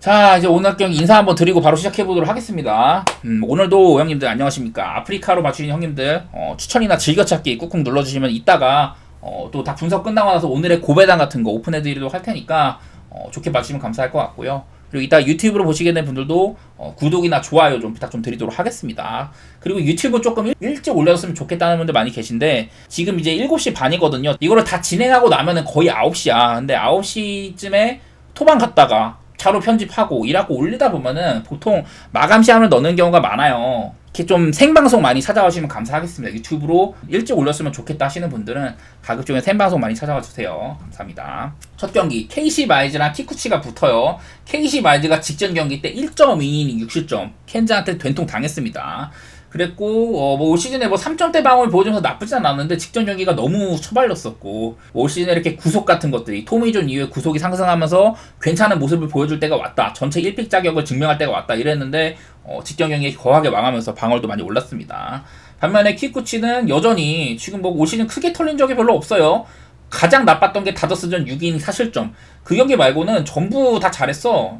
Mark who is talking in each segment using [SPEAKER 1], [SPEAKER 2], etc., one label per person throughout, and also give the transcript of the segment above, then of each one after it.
[SPEAKER 1] 자, 이제 오늘 경기 인사 한번 드리고 바로 시작해보도록 하겠습니다. 오늘도 형님들 안녕하십니까. 아프리카로 맞추신 형님들 추천이나 즐겨찾기 꾹꾹 눌러주시면 이따가 또 다 분석 끝나고 나서 오늘의 고배당 같은 거 오픈해드리도록 할 테니까 좋게 봐주시면 감사할 것 같고요. 그리고 이따 유튜브로 보시게 된 분들도 구독이나 좋아요 좀 부탁 좀 드리도록 하겠습니다. 그리고 유튜브 조금 일찍 올렸으면 좋겠다는 분들 많이 계신데 지금 이제 7시 반이거든요. 이거를 다 진행하고 나면은 거의 9시야. 근데 9시쯤에 토방 갔다가 차로 편집하고 일하고 올리다 보면은 보통 마감 시간을 넣는 경우가 많아요. 이렇게 좀 생방송 많이 찾아와 주시면 감사하겠습니다. 유튜브로 일찍 올렸으면 좋겠다 하시는 분들은 가급적이면 생방송 많이 찾아와 주세요. 감사합니다. 첫 경기 KC 마이즈랑 키쿠치가 붙어요. KC 마이즈가 직전 경기 때 1.2이닝 6실점 켄자한테 된통 당했습니다. 그랬고 올 시즌에 3점대 방어를 보여주면서 나쁘진 않았는데 직전 경기가 너무 처발렸었고 올 시즌에 이렇게 구속 같은 것들이 토미존 이후에 구속이 상승하면서 괜찮은 모습을 보여줄 때가 왔다. 전체 1픽 자격을 증명할 때가 왔다 이랬는데 직전 경기에 거하게 망하면서 방어율도 많이 올랐습니다. 반면에 키쿠치는 여전히 지금 올 시즌 크게 털린 적이 별로 없어요. 가장 나빴던 게 다저스전 6이닝 4실점. 그 경기 말고는 전부 다 잘했어.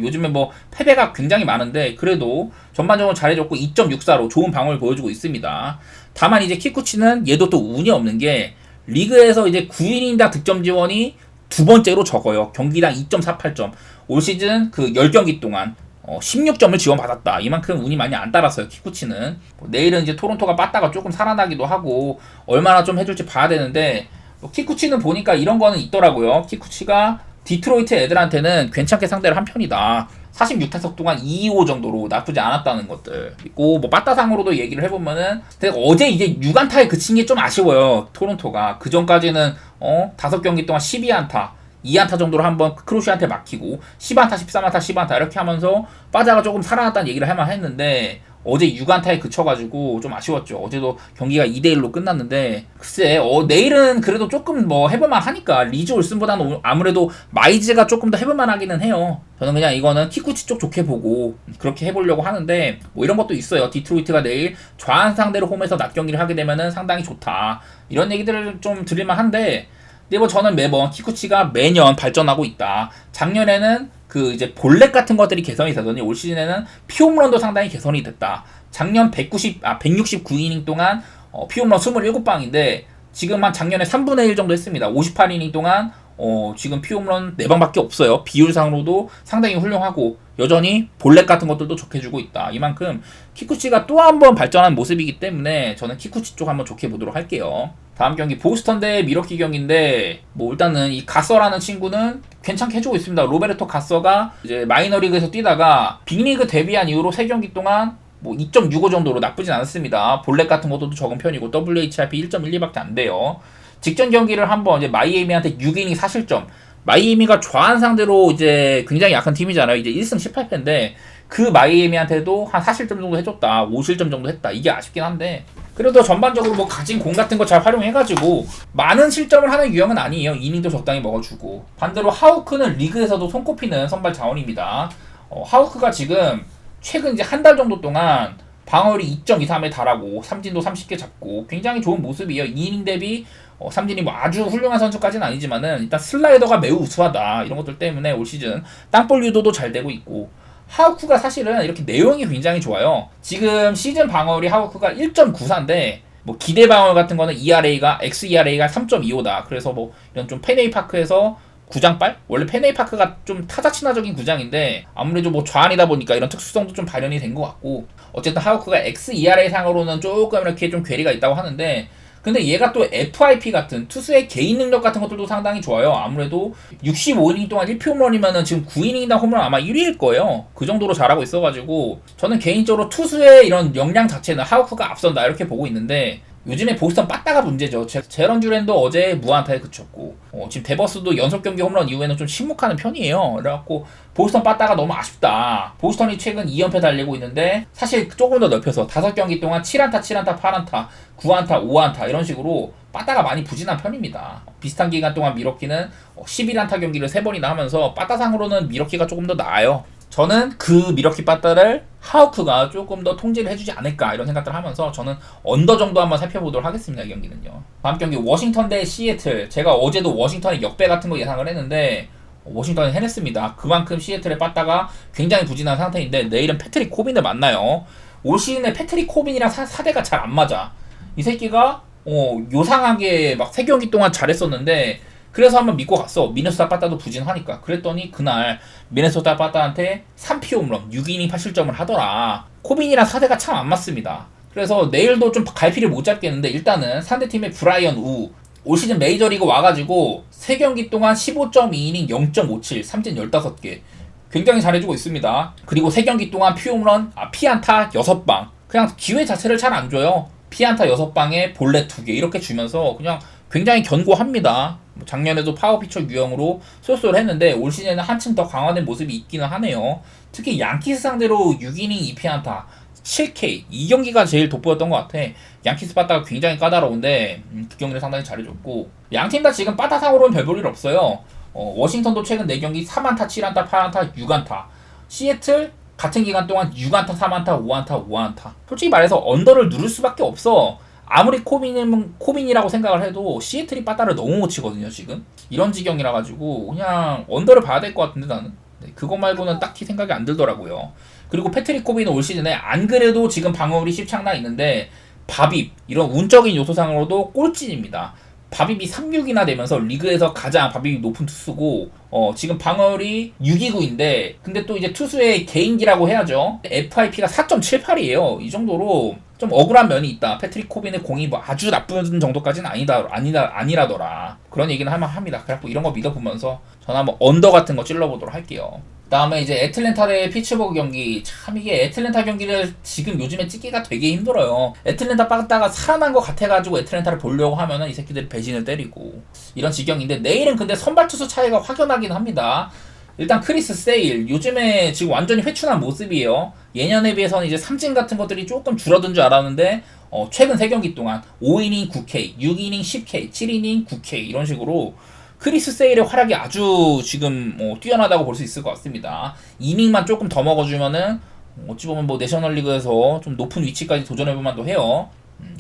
[SPEAKER 1] 요즘에 패배가 굉장히 많은데 그래도 전반적으로 잘해줬고 2.64로 좋은 방어를 보여주고 있습니다. 다만 이제 키쿠치는 얘도 또 운이 없는 게 리그에서 이제 9이닝당 득점 지원이 두 번째로 적어요. 경기당 2.48점. 올 시즌 그 10경기 동안 16점을 지원받았다. 이만큼 운이 많이 안 따랐어요. 키쿠치는. 내일은 이제 토론토가 빠따가 조금 살아나기도 하고 얼마나 좀 해줄지 봐야 되는데 키쿠치는 보니까 이런 거는 있더라고요. 키쿠치가 디트로이트 애들한테는 괜찮게 상대를 한 편이다. 46타석 동안 225 정도로 나쁘지 않았다는 것들 있고 빠따상으로도 얘기를 해보면은 어제 이제 6안타에 그친 게 좀 아쉬워요. 토론토가 그 전까지는 5경기 동안 12안타 2안타 정도로 한번 크루시한테 막히고 10안타 13안타 10안타 이렇게 하면서 빠자가 조금 살아났다는 얘기를 할만 했는데 어제 6안타에 그쳐가지고 좀 아쉬웠죠. 어제도 경기가 2대1로 끝났는데 글쎄 내일은 그래도 조금 해볼만 하니까 리즈 올슨보다는 아무래도 마이즈가 조금 더 해볼만 하기는 해요. 저는 그냥 이거는 키쿠치 쪽 좋게 보고 그렇게 해보려고 하는데 이런 것도 있어요. 디트로이트가 내일 좌한 상대로 홈에서 낮 경기를 하게 되면은 상당히 좋다 이런 얘기들을 좀 드릴만 한데 근데 저는 매번 키쿠치가 매년 발전하고 있다. 작년에는 그 이제 볼넷 같은 것들이 개선이 되더니 올 시즌에는 피홈런도 상당히 개선이 됐다. 작년 169이닝 동안 피홈런 27방인데 지금 한 작년에 3분의 1 정도 했습니다. 58이닝 동안 지금 피홈런 4방밖에 없어요. 비율상으로도 상당히 훌륭하고 여전히 볼넷 같은 것들도 좋게 주고 있다. 이만큼 키쿠치가 또 한 번 발전한 모습이기 때문에 저는 키쿠치 쪽 한번 좋게 보도록 할게요. 다음 경기 보스턴 대 미러키 경기인데 일단은 이 가서라는 친구는 괜찮게 해주고 있습니다. 로베르토 가서가 이제 마이너리그에서 뛰다가 빅리그 데뷔한 이후로 3경기 동안 2.65 정도로 나쁘진 않습니다. 볼넷 같은 것도 적은 편이고 WHIP 1.12밖에 안 돼요. 직전 경기를 한번 이제 마이애미한테 6이닝 4실점. 마이애미가 좌한 상대로 이제 굉장히 약한 팀이잖아요. 이제 1승 18패인데 그 마이애미한테도 한 4실점 정도 해줬다. 5실점 정도 했다. 이게 아쉽긴 한데 그래도 전반적으로 가진 공 같은 거 잘 활용해가지고 많은 실점을 하는 유형은 아니에요. 이닝도 적당히 먹어주고 반대로 하우크는 리그에서도 손꼽히는 선발 자원입니다. 하우크가 지금 최근 이제 한 달 정도 동안 방어율이 2.23에 달하고 삼진도 30개 잡고 굉장히 좋은 모습이에요. 2이닝 대비 삼진이 아주 훌륭한 선수까지는 아니지만은 일단 슬라이더가 매우 우수하다. 이런 것들 때문에 올 시즌 땅볼 유도도 잘 되고 있고 하우크가 사실은 이렇게 내용이 굉장히 좋아요. 지금 시즌 방어율이 하우크가 1.94인데 기대 방어율 같은 거는 ERA가 xERA가 3.25다. 그래서 이런 좀 페네이파크에서 구장발? 원래 페네이파크가 좀 타자 친화적인 구장인데 아무래도 좌안이다 보니까 이런 특수성도 좀 발현이 된 것 같고 어쨌든 하우크가 xERA 상으로는 조금 이렇게 좀 괴리가 있다고 하는데 근데 얘가 또 FIP 같은 투수의 개인 능력 같은 것들도 상당히 좋아요. 아무래도 65이닝 동안 1피 홈런이면은 지금 9이닝이나 홈런 아마 1위일 거예요. 그 정도로 잘하고 있어가지고 저는 개인적으로 투수의 이런 역량 자체는 하우크가 앞선다 이렇게 보고 있는데 요즘에 보스턴 빠따가 문제죠. 제런 듀랜도 어제 무안타에 그쳤고 지금 데버스도 연속 경기 홈런 이후에는 좀 침묵하는 편이에요. 그래갖고 보스턴 빠따가 너무 아쉽다. 보스턴이 최근 2연패 달리고 있는데 사실 조금 더 넓혀서 5경기 동안 7안타, 7안타, 8안타, 9안타, 5안타 이런 식으로 빠따가 많이 부진한 편입니다. 비슷한 기간 동안 미러키는 11안타 경기를 3번이나 하면서 빠따상으로는 미러키가 조금 더 나아요. 저는 그 미러키 빠따를 하우크가 조금 더 통제를 해주지 않을까 이런 생각들을 하면서 저는 언더 정도 한번 살펴보도록 하겠습니다. 이 경기는요. 다음 경기 워싱턴 대 시애틀. 제가 어제도 워싱턴의 역배 같은 거 예상을 했는데 워싱턴이 해냈습니다. 그만큼 시애틀에 빠따가 굉장히 부진한 상태인데 내일은 패트릭 코빈을 만나요. 올 시즌에 패트릭 코빈이랑 사대가 잘 안 맞아. 이 새끼가 요상하게 막 3경기 동안 잘했었는데 그래서 한번 믿고 갔어. 미네소타 빠따도 부진하니까. 그랬더니 그날 미네소타 빠따한테 3피 홈런 6이닝 8실점을 하더라. 코빈이랑 사대가 참 안 맞습니다. 그래서 내일도 좀 갈피를 못 잡겠는데 일단은 상대팀의 브라이언 우 올 시즌 메이저리그 와가지고 3경기 동안 15.2이닝 0.57 삼진 15개 굉장히 잘해주고 있습니다. 그리고 3경기 동안 피안타 6방 그냥 기회 자체를 잘 안 줘요. 피안타 6방에 볼넷 2개 이렇게 주면서 그냥 굉장히 견고합니다. 작년에도 파워피처 유형으로 쏠쏠 했는데 올 시즌에는 한층 더 강화된 모습이 있기는 하네요. 특히 양키스 상대로 6이닝 2피안타 7K 이 경기가 제일 돋보였던 것 같아. 양키스 빠따가 굉장히 까다로운데 그 경기를 상당히 잘해줬고 양팀 다 지금 빠따상으로는 별 볼 일 없어요. 워싱턴도 최근 4경기 3안타 7안타 8안타 6안타 시애틀 같은 기간 동안 6안타 3안타 5안타 5안타 솔직히 말해서 언더를 누를 수밖에 없어. 아무리 코빈이라고 생각을 해도 시애틀이 빠따를 너무 못 치거든요 지금. 이런 지경이라 가지고 그냥 언더를 봐야 될 것 같은데 나는 그거 말고는 딱히 생각이 안 들더라고요. 그리고 패트릭 코빈은 올 시즌에 안 그래도 지금 방어율이 십창나 있는데 바빕 이런 운적인 요소상으로도 꼴찌입니다. 바빕이 3-6이나 되면서 리그에서 가장 바빕이 높은 투수고 지금 방어율이 6-2-9인데 근데 또 이제 투수의 개인기라고 해야죠. FIP가 4.78이에요. 이 정도로 좀 억울한 면이 있다. 패트릭 코빈의 공이 뭐 아주 나쁜 정도까지는 아니라더라. 그런 얘기는 합니다. 그래갖고 이런 거 믿어보면서 저는 한번 언더 같은 거 찔러보도록 할게요. 다음에 이제 애틀랜타 대 피츠버그 경기. 참 이게 애틀랜타 경기를 지금 요즘에 찍기가 되게 힘들어요. 애틀랜타 빠따가 살아난 것 같아가지고 애틀랜타를 보려고 하면은 이 새끼들이 배신을 때리고 이런 지경인데 내일은 근데 선발 투수 차이가 확연하긴 합니다. 일단 크리스 세일 요즘에 지금 완전히 회춘한 모습이에요. 예년에 비해서는 이제 삼진 같은 것들이 조금 줄어든 줄 알았는데 최근 3경기 동안 5이닝 9K, 6이닝 10K, 7이닝 9K 이런 식으로 크리스 세일의 활약이 아주 지금 뛰어나다고 볼 수 있을 것 같습니다. 이닝만 조금 더 먹어주면은 어찌 보면 뭐 내셔널리그에서 좀 높은 위치까지 도전해볼 만도 해요.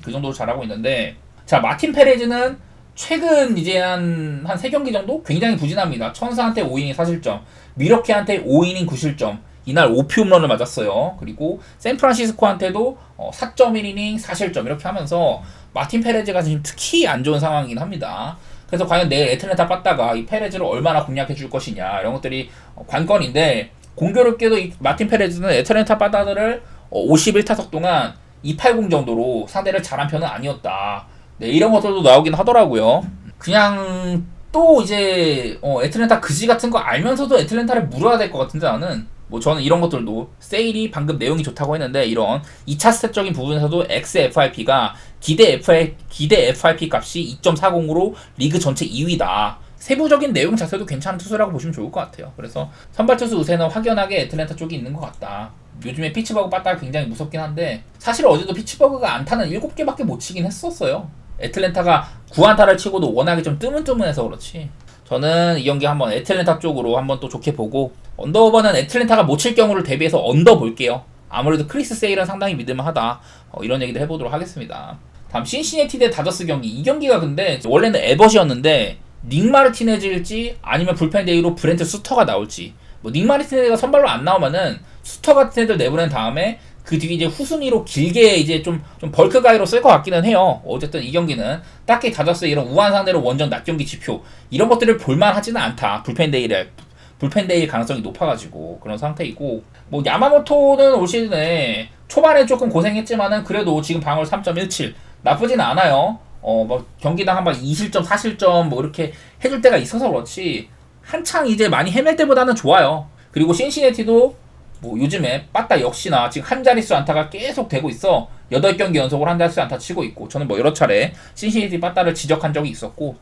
[SPEAKER 1] 그 정도로 잘하고 있는데 자 마틴 페레즈는 최근 이제 한 3경기 정도 굉장히 부진합니다. 천사한테 5이닝 4실점, 미러키한테 5이닝 9실점, 이날 5피 홈런을 맞았어요. 그리고 샌프란시스코한테도 4.1이닝 4실점 이렇게 하면서 마틴 페레즈가 지금 특히 안 좋은 상황이긴 합니다. 그래서 과연 내일 애틀랜타 빠따가 이 페레즈를 얼마나 공략해 줄 것이냐 이런 것들이 관건인데 공교롭게도 이 마틴 페레즈는 애틀랜타 빠따들을 51타석 동안 280 정도로 상대를 잘한 편은 아니었다. 네, 이런 것들도 나오긴 하더라고요. 그냥 또 이제 애틀랜타 그지 같은 거 알면서도 애틀랜타를 물어야 될 것 같은데 나는 뭐 저는 이런 것들도 세일이 방금 내용이 좋다고 했는데 이런 2차 스탯적인 부분에서도 XFIP가 기대 FIP 값이 2.40으로 리그 전체 2위다. 세부적인 내용 자체도 괜찮은 투수라고 보시면 좋을 것 같아요. 그래서 선발 투수 우세는 확연하게 애틀랜타 쪽이 있는 것 같다. 요즘에 피츠버그 빠따가 굉장히 무섭긴 한데 사실 어제도 피츠버그가 안타는 7개밖에 못 치긴 했었어요. 애틀랜타가 9안타를 치고도 워낙에 좀 뜨문뜨문해서 그렇지. 저는 이 경기 한번 애틀랜타 쪽으로 한번 또 좋게 보고 언더오버는 애틀랜타가 못 칠 경우를 대비해서 언더 볼게요. 아무래도 크리스 세일은 상당히 믿을만하다. 이런 얘기도 해보도록 하겠습니다. 다음 신시내티 대 다저스 경기. 이 경기가 근데 원래는 에벗이었는데 닉 마르티네즈일지 아니면 불펜 데이로 브렌트 수터가 나올지 닉 마르티네즈가 선발로 안 나오면은 수터 같은 애들 내보낸 다음에 그 뒤에 이제 후순위로 길게 이제 좀 벌크 가이로 쓸 것 같기는 해요. 어쨌든 이 경기는 딱히 다저스 이런 우한 상대로 원정 낮 경기 지표 이런 것들을 볼만하지는 않다. 불펜 데이일 가능성이 높아가지고 그런 상태이고 뭐 야마모토는 올 시즌에 초반에 조금 고생했지만은 그래도 지금 방어율 3.17 나쁘진 않아요. 뭐 경기당 한 번 2실점 4실점 뭐 이렇게 해줄 때가 있어서 그렇지 한창 이제 많이 헤맬 때보다는 좋아요. 그리고 신시내티도 뭐 요즘에 빠따 역시나 지금 한 자릿수 안타가 계속 되고 있어. 8경기 연속으로 한 자릿수 안타 치고 있고 저는 뭐 여러 차례 신시내티 빠따를 지적한 적이 있었고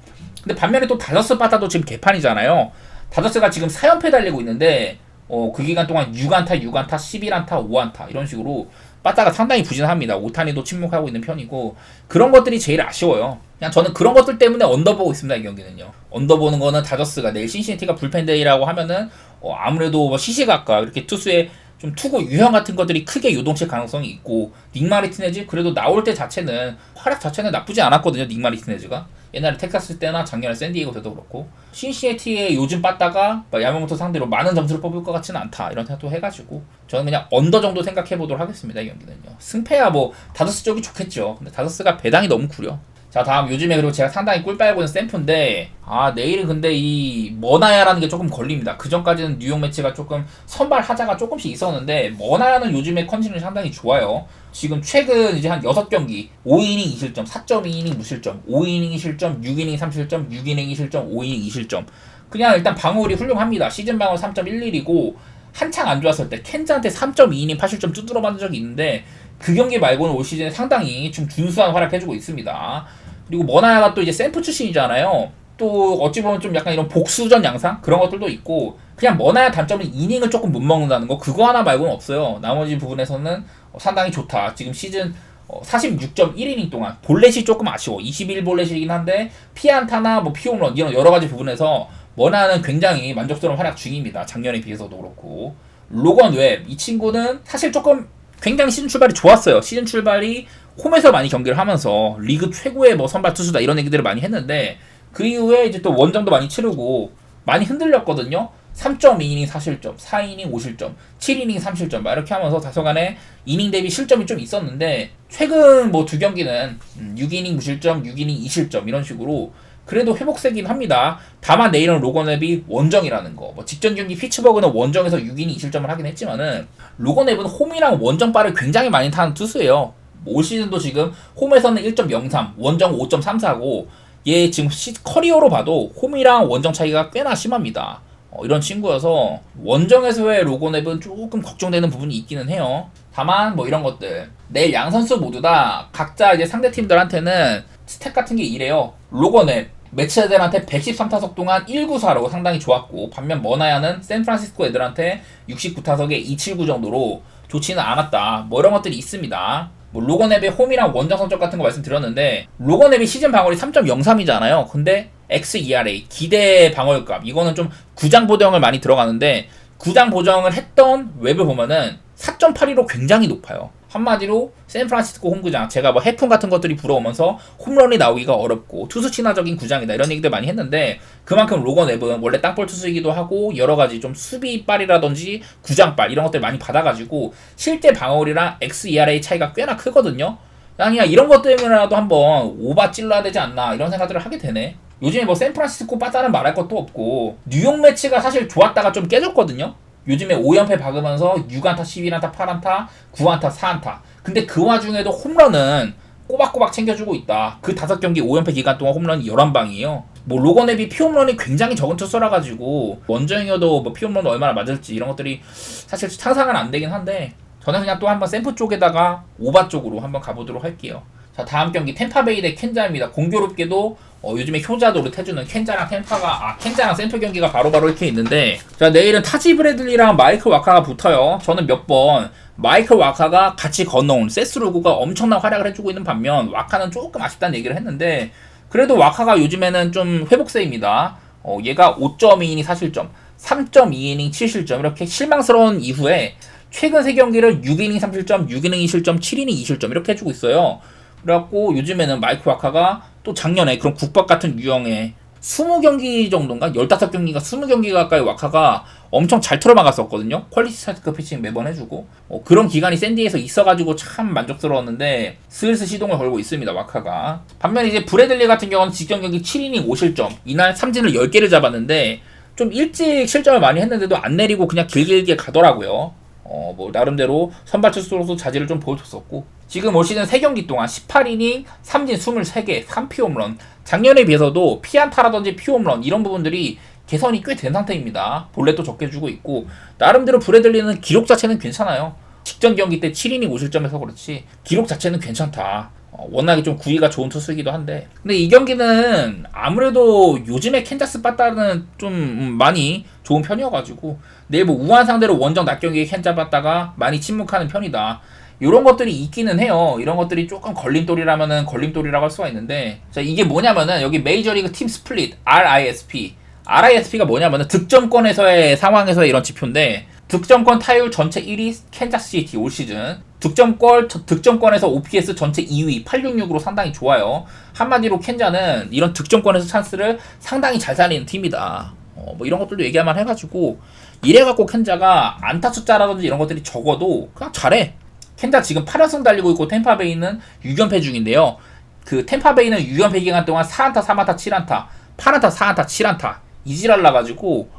[SPEAKER 1] 근데 반면에 또 다저스 빠따도 지금 개판이잖아요. 다저스가 지금 4연패 달리고 있는데 그 기간 동안 6안타, 11안타, 5안타 이런 식으로 빠따가 상당히 부진합니다. 오타니도 침묵하고 있는 편이고 그런 것들이 제일 아쉬워요. 그냥 저는 그런 것들 때문에 언더 보고 있습니다. 이 경기는요. 언더 보는 거는 다저스가 내일 신시내티가 불펜데이라고 하면은 아무래도 뭐 시시각각 이렇게 투수의 좀 투구 유형 같은 것들이 크게 요동칠 가능성이 있고 닉 마르티네즈 그래도 나올 때 자체는 활약 자체는 나쁘지 않았거든요. 닉 마르티네즈가 옛날에 텍사스 때나 작년에 샌디에고 때도 그렇고 신시애티에 요즘 빠따가 야마모토 상대로 많은 점수를 뽑을 것 같지는 않다 이런 생각도 해가지고 저는 그냥 언더 정도 생각해보도록 하겠습니다. 이 경기는요. 승패야 뭐 다저스 쪽이 좋겠죠. 근데 다저스가 배당이 너무 구려. 자 다음 요즘에 그리고 제가 상당히 꿀 빨고 있는 샘프인데 내일은 근데 이 머나야라는 게 조금 걸립니다. 그 전까지는 뉴욕 매치가 조금 선발 하자가 조금씩 있었는데 머나야는 요즘에 컨디션이 상당히 좋아요. 지금 최근 이제 한 6경기 5이닝 2실점 4.2이닝 무실점 5이닝 2실점 6이닝 3실점 6이닝 2실점 5이닝 2실점 그냥 일단 방어율이 훌륭합니다. 시즌 방어 3.11이고 한창 안 좋았을 때 켄자한테 3.2이닝 8실점 두드러 맞은 적이 있는데 그 경기 말고는 올 시즌에 상당히 좀 준수한 활약해주고 있습니다. 그리고 머나야가 또 이제 샘프 출신이잖아요. 또 어찌 보면 좀 약간 이런 복수전 양상 그런 것들도 있고 그냥 머나야 단점은 이닝을 조금 못 먹는다는 거 그거 하나 말고는 없어요. 나머지 부분에서는 상당히 좋다. 지금 시즌 46.1이닝 동안 볼넷이 조금 아쉬워. 21볼넷이긴 한데 피안타나 뭐 피홈런 이런 여러 가지 부분에서 머나야는 굉장히 만족스러운 활약 중입니다. 작년에 비해서도 그렇고 로건 웹 이 친구는 사실 조금 굉장히 시즌 출발이 좋았어요. 시즌 출발이 홈에서 많이 경기를 하면서 리그 최고의 뭐 선발 투수다 이런 얘기들을 많이 했는데 그 이후에 이제 또 원정도 많이 치르고 많이 흔들렸거든요. 3.2이닝 4실점, 4이닝 5실점, 7이닝 3실점 막 이렇게 하면서 다소간에 이닝 대비 실점이 좀 있었는데 최근 뭐 두 경기는 6이닝 무실점, 6이닝 2실점 이런 식으로 그래도 회복세긴 합니다. 다만 내일은 로건 웹이 원정이라는 거. 뭐 직전 경기 피츠버그는 원정에서 6이닝 2실점을 하긴 했지만은 로건 웹은 홈이랑 원정바를 굉장히 많이 타는 투수예요. 올 시즌도 지금 홈에서는 1.03, 원정 5.34고 얘 지금 커리어로 봐도 홈이랑 원정 차이가 꽤나 심합니다. 이런 친구여서 원정에서의 로건 웹은 조금 걱정되는 부분이 있기는 해요. 다만 뭐 이런 것들 내일 양 선수 모두 다 각자 이제 상대 팀들한테는 스탯 같은 게 이래요. 로건 웹 매치 애들한테 113타석 동안 1구사로 상당히 좋았고 반면 머나야는 샌프란시스코 애들한테 69타석에 279 정도로 좋지는 않았다. 뭐 이런 것들이 있습니다. 뭐 로건 앱의 홈이랑 원정 성적 같은 거 말씀드렸는데 로건 앱이 시즌 방어율이 3.03이잖아요. 근데 xERA 기대 방어율값 이거는 좀 구장 보정을 많이 들어가는데 구장 보정을 했던 웹을 보면은 4.82로 굉장히 높아요. 한마디로 샌프란시스코 홈구장 제가 뭐 해풍 같은 것들이 불어오면서 홈런이 나오기가 어렵고 투수 친화적인 구장이다 이런 얘기들 많이 했는데 그만큼 로건 웹은 원래 땅볼 투수이기도 하고 여러가지 좀 수비빨이라든지 구장빨 이런 것들 많이 받아가지고 실제 방어율이랑 xERA 차이가 꽤나 크거든요. 그냥 이런 것 때문에라도 한번 오바 찔러야 되지 않나 이런 생각들을 하게 되네. 요즘에 뭐 샌프란시스코 빠따는 말할 것도 없고 뉴욕 매치가 사실 좋았다가 좀 깨졌거든요. 요즘에 5연패 박으면서 6안타, 11안타, 8안타, 9안타, 4안타. 근데 그 와중에도 홈런은 꼬박꼬박 챙겨주고 있다. 그 5경기 5연패 기간 동안 홈런이 11방이에요. 뭐 로건 앱이 피홈런이 굉장히 적은 투수라 가지고 원정이어도 뭐 피홈런 얼마나 맞을지 이런 것들이 사실 상상은 안 되긴 한데 저는 그냥 또 한번 샘프 쪽에다가 오바 쪽으로 한번 가보도록 할게요. 자 다음 경기 템파베이 대 켄자입니다. 공교롭게도 요즘에 효자 노릇해주는 켄자랑 템파가 켄자랑 샘프 경기가 바로바로 이렇게 있는데 자 내일은 타지 브래들리랑 마이클 와카가 붙어요. 저는 몇 번 마이클 와카가 같이 건너온 세스루구가 엄청난 활약을 해주고 있는 반면 와카는 조금 아쉽다는 얘기를 했는데 그래도 와카가 요즘에는 좀 회복세입니다. 얘가 5.2이닝 4실점 3.2이닝 7실점 이렇게 실망스러운 이후에 최근 3경기를 6이닝 3실점 6이닝 2실점 7이닝 2실점 이렇게 해주고 있어요. 그래갖고 요즘에는 마이크 와카가 또 작년에 그런 국밥 같은 유형의 20경기 정도인가? 15경기가 20경기 가까이 와카가 엄청 잘 틀어막았었거든요. 퀄리티 스타트급 피칭 매번 해주고 그런 기간이 샌디에서 있어가지고 참 만족스러웠는데 슬슬 시동을 걸고 있습니다. 와카가. 반면 이제 브래들리 같은 경우는 직전 경기 7이닝 5실점 이날 삼진을 10개를 잡았는데 좀 일찍 실점을 많이 했는데도 안 내리고 그냥 길게 가더라고요. 뭐 나름대로 선발 투수로서 자질을 좀 보여줬었고 지금 올 시즌 3경기 동안 18이닝, 삼진 23개, 3피 홈런 작년에 비해서도 피안타라든지 피홈런 이런 부분들이 개선이 꽤 된 상태입니다. 볼넷도 적게 주고 있고 나름대로 브래들리는 기록 자체는 괜찮아요. 직전 경기 때 7이닝 5실점에서 그렇지 기록 자체는 괜찮다. 워낙에 좀 구위가 좋은 투수이기도 한데 근데 이 경기는 아무래도 요즘에 캔자스 빠따는 좀 많이 좋은 편이어가지고 내일 뭐 우한 상대로 원정 낮 경기에 캔자 빠따가 많이 침묵하는 편이다. 이런 것들이 있기는 해요. 이런 것들이 조금 걸림돌이라면은 걸림돌이라고 할 수가 있는데 자 이게 뭐냐면은 여기 메이저리그 팀 스플릿 RISP가 뭐냐면은 득점권에서의 상황에서의 이런 지표인데 득점권 타율 전체 1위 캔자스시티 올 시즌 득점권에서 OPS 전체 2위 866으로 상당히 좋아요. 한마디로 켄자는 이런 득점권에서 찬스를 상당히 잘 살리는 팀이다. 뭐 이런 것들도 얘기할만 해가지고 이래갖고 켄자가 안타 숫자라든지 이런 것들이 적어도 그냥 잘해. 켄자 지금 8연승 달리고 있고 템파베이는 6연패 중인데요. 그 템파베이는 6연패 기간 동안 4안타 3안타 7안타 8안타 4안타 7안타 이지랄 나가지고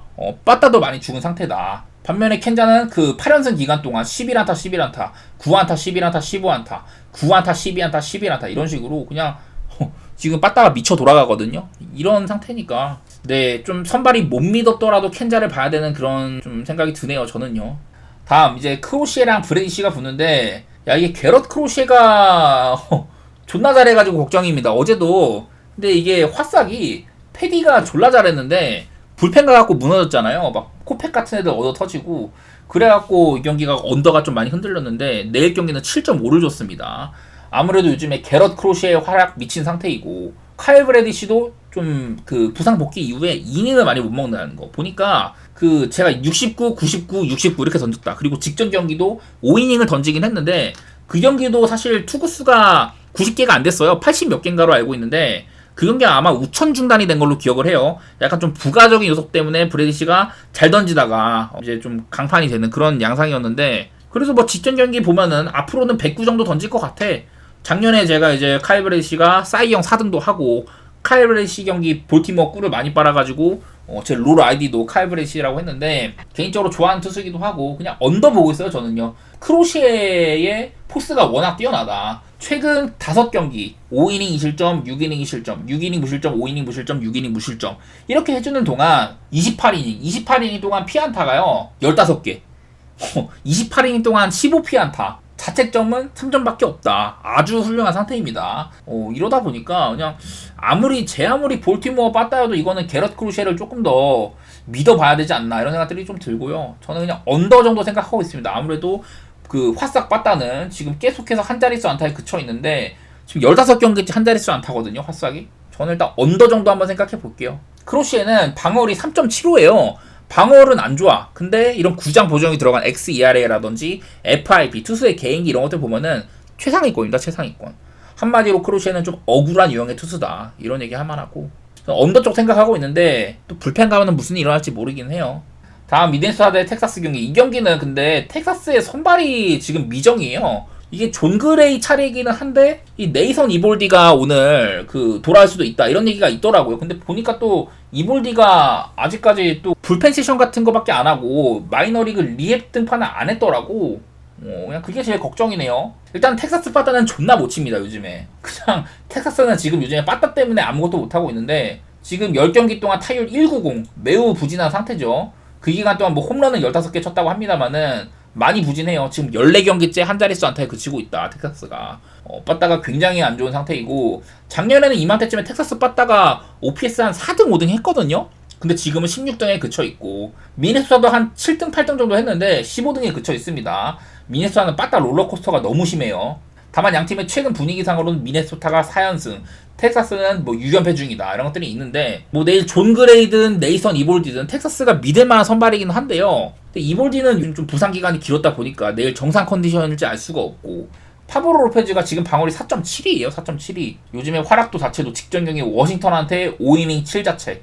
[SPEAKER 1] 빠따도 많이 죽은 상태다. 반면에 켄자는 그 8연승 기간 동안 11안타 11안타 9안타 11안타 15안타 9안타 12안타 11안타 이런 식으로 그냥 지금 빠따가 미쳐 돌아가거든요. 이런 상태니까 네, 좀 선발이 못 믿었더라도 켄자를 봐야 되는 그런 좀 생각이 드네요. 저는요. 다음 이제 크로시에랑 브레디시가 붙는데 야 이게 게럿 크로시에가 존나 잘해가지고 걱정입니다. 어제도 근데 이게 화싹이 패디가 졸라 잘했는데 불펜 가갖고 무너졌잖아요. 막 코팩 같은 애들 얻어 터지고 그래갖고 이 경기가 언더가 좀 많이 흔들렸는데 내일 경기는 7.5를 줬습니다. 아무래도 요즘에 게럿 크로시에 활약 미친 상태이고 카일 브래디시도 좀 그 부상 복귀 이후에 이닝을 많이 못 먹는다는 거 보니까 그 제가 69, 99, 69 이렇게 던졌다. 그리고 직전 경기도 5이닝을 던지긴 했는데 그 경기도 사실 투구수가 90개가 안 됐어요. 80 몇 개인가로 알고 있는데 그 경기가 아마 우천 중단이 된 걸로 기억을 해요. 약간 좀 부가적인 요소 때문에 브래디시가 잘 던지다가 이제 좀 강판이 되는 그런 양상이었는데 그래서 뭐 직전 경기 보면은 앞으로는 109 정도 던질 것 같아. 작년에 제가 이제 카일 브래디시가 사이영 4등도 하고 카일 브래디시 경기 볼티모어 꿀을 많이 빨아가지고 제 롤 아이디도 카일 브래디시라고 했는데 개인적으로 좋아하는 투수기도 하고 그냥 언더 보고 있어요. 저는요. 크로시에의 포스가 워낙 뛰어나다. 최근 5경기 5이닝 2실점 6이닝 2실점 6이닝 무실점 5이닝 무실점 6이닝 무실점 이렇게 해주는 동안 28이닝 동안 피안타가요 15개 28이닝 동안 15피안타 자책점은 3점밖에 없다. 아주 훌륭한 상태입니다. 이러다 보니까 그냥 아무리 볼티모어 빠따여도 이거는 게럿 크루시에를 조금 더 믿어봐야 되지 않나 이런 생각들이 좀 들고요. 저는 그냥 언더 정도 생각하고 있습니다. 아무래도 그 화싹 빠따는 지금 계속해서 한 자릿수 안타에 그쳐 있는데 지금 15경기째 한 자릿수 안타거든요. 화싹이. 저는 일단 언더 정도 한번 생각해 볼게요. 크로시에는 방어율이 3.75예요. 방어율은 안 좋아. 근데 이런 구장 보정이 들어간 xERA라든지 FIP, 투수의 개인기 이런 것들 보면은 최상위권입니다. 최상위권. 한마디로 크로시에는 좀 억울한 유형의 투수다. 이런 얘기 할만하고 언더 쪽 생각하고 있는데 또 불펜 가면은 무슨 일이 일어날지 모르긴 해요. 다음 미네소타 대 텍사스 경기. 이 경기는 근데 텍사스의 선발이 지금 미정이에요. 이게 존 그레이 차례이기는 한데 이 네이선 이볼디가 오늘 그 돌아올 수도 있다 이런 얘기가 있더라고요. 근데 보니까 또 이볼디가 아직까지 또 불펜 세션 같은 거밖에 안 하고 마이너리그 리앱 등판을 안 했더라고. 그냥 그게 제일 걱정이네요. 일단 텍사스 빠따는 존나 못 칩니다. 요즘에 그냥 텍사스는 지금 요즘에 빠따 때문에 아무것도 못하고 있는데 지금 10경기 동안 타율 190 매우 부진한 상태죠. 그 기간 동안 뭐 홈런은 15개 쳤다고 합니다만은 많이 부진해요. 지금 14경기째 한 자릿수 안타에 그치고 있다. 텍사스가. 빠따가 굉장히 안 좋은 상태이고 작년에는 이맘때쯤에 텍사스 빠따가 OPS 한 4등 5등 했거든요. 근데 지금은 16등에 그쳐 있고 미네소타도 한 7등 8등 정도 했는데 15등에 그쳐 있습니다. 미네소타는 빠따 롤러코스터가 너무 심해요. 다만 양팀의 최근 분위기상으로는 미네소타가 4연승, 텍사스는 뭐 6연패 중이다 이런 것들이 있는데 뭐 내일 존 그레이든 네이선 이볼디든 텍사스가 믿을만한 선발이긴 한데요. 근데 이볼디는 좀 부상 기간이 길었다 보니까 내일 정상 컨디션일지 알 수가 없고 파브로 로페즈가 지금 방어율이 4.72예요. 4.72. 요즘에 활약도 자체도 직전 경기 워싱턴한테 5이닝 7자책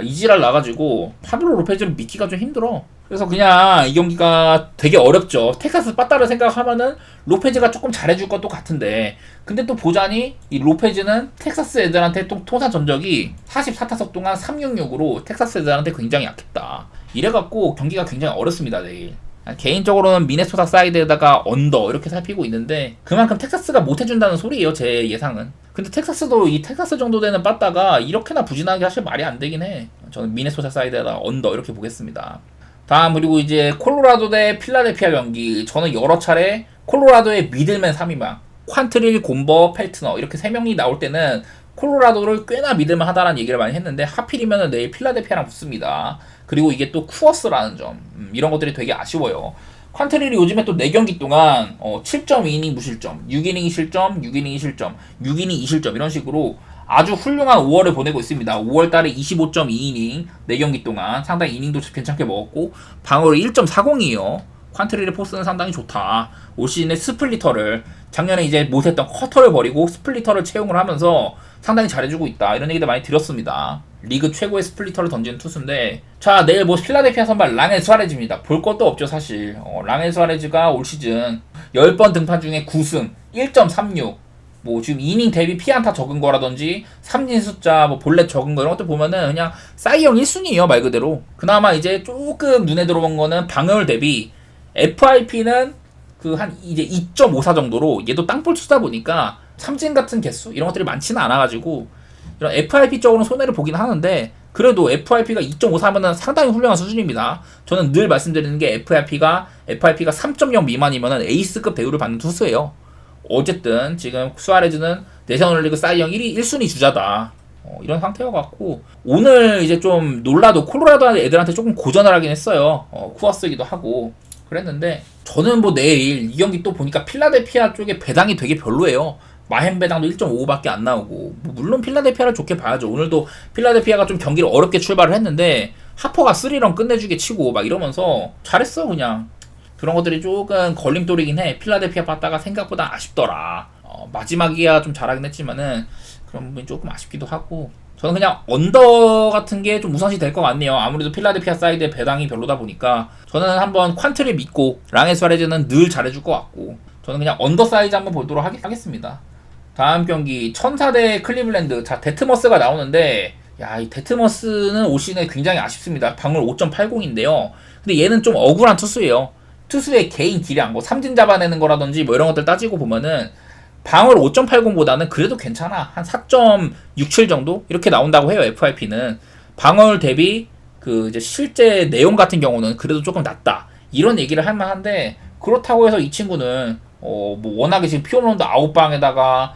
[SPEAKER 1] 이지랄 나가지고 파브로 로페즈를 믿기가 좀 힘들어. 그래서 그냥 이 경기가 되게 어렵죠. 텍사스 빠따를 생각하면은 로페즈가 조금 잘해줄 것도 같은데 근데 또 보자니 이 로페즈는 텍사스 애들한테 또 통산 전적이 44타석 동안 366으로 텍사스 애들한테 굉장히 약했다. 이래갖고 경기가 굉장히 어렵습니다. 내일. 개인적으로는 미네소타 사이드에다가 언더 이렇게 살피고 있는데 그만큼 텍사스가 못해준다는 소리예요. 제 예상은. 근데 텍사스도 이 텍사스 정도 되는 빠따가 이렇게나 부진하게 사실 말이 안 되긴 해. 저는 미네소타 사이드에다가 언더 이렇게 보겠습니다. 다음 그리고 이제 콜로라도 대 필라델피아 경기. 저는 여러 차례 콜로라도의 미들맨 3인방 퀀트릴, 곰버, 펠트너 이렇게 3명이 나올 때는 콜로라도를 꽤나 믿을만 하다라는 얘기를 많이 했는데 하필이면 내일 필라델피아랑 붙습니다. 그리고 이게 또 쿠어스라는 점 이런 것들이 되게 아쉬워요. 퀀트릴이 요즘에 또 4경기 동안 7.2이닝 무실점, 6이닝 실점, 6이닝 실점, 6이닝 2실점 이런 식으로 아주 훌륭한 5월을 보내고 있습니다. 5월달에 25.2이닝 4경기 동안 상당히 이닝도 괜찮게 먹었고 방어율 1.40이에요. 퀀트리의 포스는 상당히 좋다. 올 시즌에 스플리터를 작년에 이제 못했던 커터를 버리고 스플리터를 채용을 하면서 상당히 잘해주고 있다. 이런 얘기도 많이 들었습니다. 리그 최고의 스플리터를 던지는 투수인데, 자, 내일 뭐 필라델피아 선발 랑엘 수아레즈입니다. 볼 것도 없죠 사실. 랑엘 수아레즈가 올 시즌 10번 등판 중에 9승 1.36, 뭐 지금 이닝 대비 피안타 적은 거라든지 삼진 숫자, 뭐 볼넷 적은 거 이런 것들 보면은 그냥 싸이형 1순위예요 말 그대로. 그나마 이제 조금 눈에 들어온 거는 방어율 대비 FIP는 그 한 이제 2.54 정도로, 얘도 땅볼 투다 보니까 삼진 같은 개수 이런 것들이 많지는 않아가지고 이런 FIP 쪽으로는 손해를 보긴 하는데, 그래도 FIP가 2.54면은 상당히 훌륭한 수준입니다. 저는 늘 말씀드리는 게 FIP가 3.0 미만이면은 에이스급 대우를 받는 투수예요. 어쨌든 지금 수아레즈는 내셔널리그 싸이형 1순위 주자다. 이런 상태여갖고 오늘 이제 좀 놀라도 콜로라도 애들한테 조금 고전을 하긴 했어요. 쿠어스기도 하고 그랬는데, 저는 뭐 내일 이 경기 또 보니까 필라델피아 쪽에 배당이 되게 별로예요. 마햄 배당도 1.55밖에 안 나오고, 뭐 물론 필라델피아를 좋게 봐야죠. 오늘도 필라델피아가 좀 경기를 어렵게 출발을 했는데 하퍼가 3런 끝내주게 치고 막 이러면서 잘했어. 그냥 그런 것들이 조금 걸림돌이긴 해. 필라델피아 봤다가 생각보다 아쉽더라. 마지막이야 좀 잘하긴 했지만은 그런 부분이 조금 아쉽기도 하고, 저는 그냥 언더 같은 게 좀 우선시 될 것 같네요. 아무래도 필라델피아 사이드의 배당이 별로다 보니까 저는 한번 퀀트를 믿고, 랑엘 수아레즈는 늘 잘해줄 것 같고, 저는 그냥 언더 사이즈 한번 보도록 하겠습니다. 다음 경기 천사 대 클리블랜드. 자, 데트머스가 나오는데, 야, 이 데트머스는 올 시즌에 굉장히 아쉽습니다. 방울 5.80인데요. 근데 얘는 좀 억울한 투수예요. 투수의 개인 기량, 뭐 삼진 잡아내는 거라든지 뭐 이런 것들 따지고 보면은 방울 5.80보다는 그래도 괜찮아. 한 4.67 정도 이렇게 나온다고 해요. FIP는 방울 대비 그 이제 실제 내용 같은 경우는 그래도 조금 낮다, 이런 얘기를 할 만한데, 그렇다고 해서 이 친구는 뭐 워낙에 지금 피홈런도 9방에다가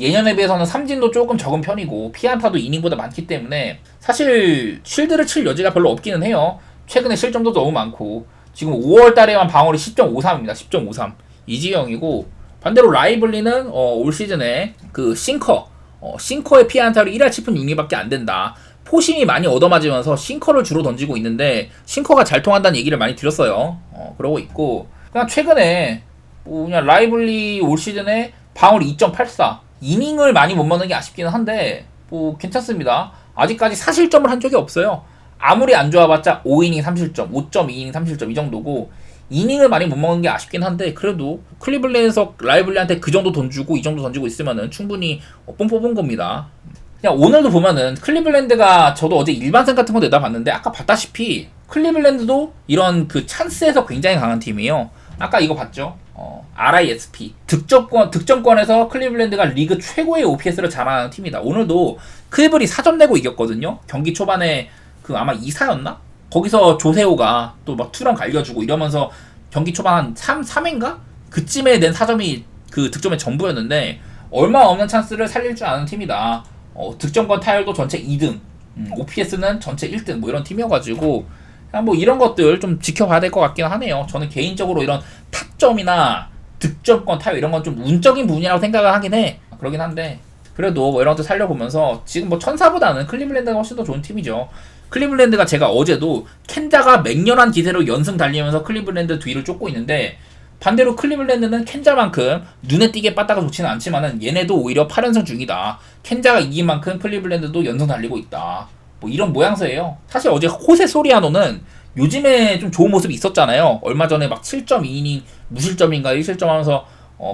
[SPEAKER 1] 예년에 비해서는 삼진도 조금 적은 편이고 피안타도 이닝보다 많기 때문에 사실 쉴드를 칠 여지가 별로 없기는 해요. 최근에 실점도 너무 많고, 지금 5월달에만 방어율이 10.53입니다. 10.53 이지영이고, 반대로 라이블리는 올 시즌에 그 싱커의 피안타율이 1할 7푼 6리밖에 안 된다. 포심이 많이 얻어맞으면서 싱커를 주로 던지고 있는데 싱커가 잘 통한다는 얘기를 많이 들었어요. 그러고 있고, 그냥 최근에 그냥 라이블리 올 시즌에 방울 2.84, 이닝을 많이 못 먹는 게 아쉽기는 한데 뭐 괜찮습니다. 아직까지 사실점을 한 적이 없어요. 아무리 안 좋아봤자 5이닝 3실점, 5.2이닝 3실점 이 정도고, 이닝을 많이 못 먹는 게 아쉽긴 한데, 그래도 클리블랜드에서 라이블리한테 그 정도 돈 주고 이 정도 던지고 있으면은 충분히 뽕 뽑은 겁니다. 그냥 오늘도 보면은 클리블랜드가, 저도 어제 일반戦같은 거 내다봤는데 아까 봤다시피 클리블랜드도 이런 그 찬스에서 굉장히 강한 팀이에요. 아까 이거 봤죠? RISP 득점권에서 클리블랜드가 리그 최고의 OPS를 자랑하는 팀이다. 오늘도 클리블이 4점 내고 이겼거든요. 경기 초반에 그 아마 2사였나? 거기서 조세호가 또 막 투런 갈겨주고 이러면서 경기 초반 한 3회인가? 그쯤에 낸 4점이 그 득점의 전부였는데, 얼마 없는 찬스를 살릴 줄 아는 팀이다. 득점권 타율도 전체 2등, OPS는 전체 1등, 뭐 이런 팀이어가지고 그냥 뭐 이런 것들 좀 지켜봐야 될 것 같긴 하네요. 저는 개인적으로 이런 타점이나 득점권 타율 이런 건 좀 운적인 부분이라고 생각을 하긴 해. 그러긴 한데, 그래도 뭐 이런 것들 살려보면서 지금 뭐 천사보다는 클리블랜드가 훨씬 더 좋은 팀이죠. 클리블랜드가, 제가 어제도 켄자가 맹렬한 기세로 연승 달리면서 클리블랜드 뒤를 쫓고 있는데, 반대로 클리블랜드는 켄자만큼 눈에 띄게 빠따가 좋지는 않지만은 얘네도 오히려 8연승 중이다. 켄자가 이긴 만큼 클리블랜드도 연승 달리고 있다. 뭐 이런 모양새예요. 사실 어제 호세 소리아노는 요즘에 좀 좋은 모습이 있었잖아요. 얼마 전에 막 7.2이닝 무실점인가 1실점 하면서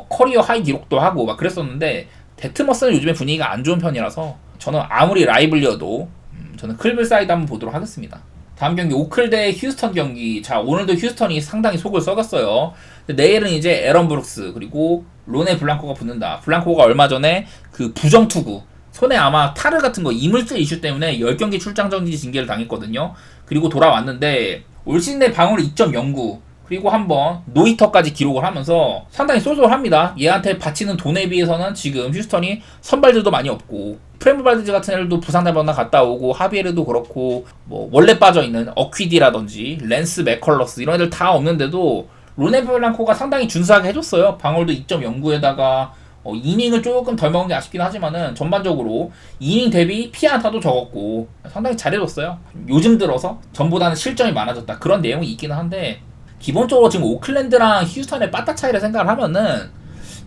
[SPEAKER 1] 커리어 하이 기록도 하고 막 그랬었는데, 데트머스는 요즘에 분위기가 안 좋은 편이라서 저는 아무리 라이블리어도 저는 클블 사이드 한번 보도록 하겠습니다. 다음 경기 오클 대 휴스턴 경기. 자, 오늘도 휴스턴이 상당히 속을 썩었어요. 내일은 이제 에런 브룩스 그리고 로네 블랑코가 붙는다. 블랑코가 얼마 전에 그 부정투구, 손에 아마 타르 같은 거 이물질 이슈 때문에 10경기 출장 정지 징계를 당했거든요. 그리고 돌아왔는데 올 시즌에 방울 2.09, 그리고 한번 노히터까지 기록을 하면서 상당히 쏠쏠합니다. 얘한테 바치는 돈에 비해서는 지금 휴스턴이 선발들도 많이 없고, 프레모 발드즈 같은 애들도 부상당번나 갔다 오고, 하비에르도 그렇고, 뭐 원래 빠져있는 어퀴디라든지 랜스 맥컬러스 이런 애들 다 없는데도 로네 블랑코가 상당히 준수하게 해줬어요. 방울도 2.09에다가 이닝을 조금 덜 먹은 게 아쉽긴 하지만은 전반적으로 이닝 대비 피안타도 적었고 상당히 잘해줬어요. 요즘 들어서 전보다는 실점이 많아졌다, 그런 내용이 있기는 한데, 기본적으로 지금 오클랜드랑 휴스턴의 빠따 차이를 생각을 하면은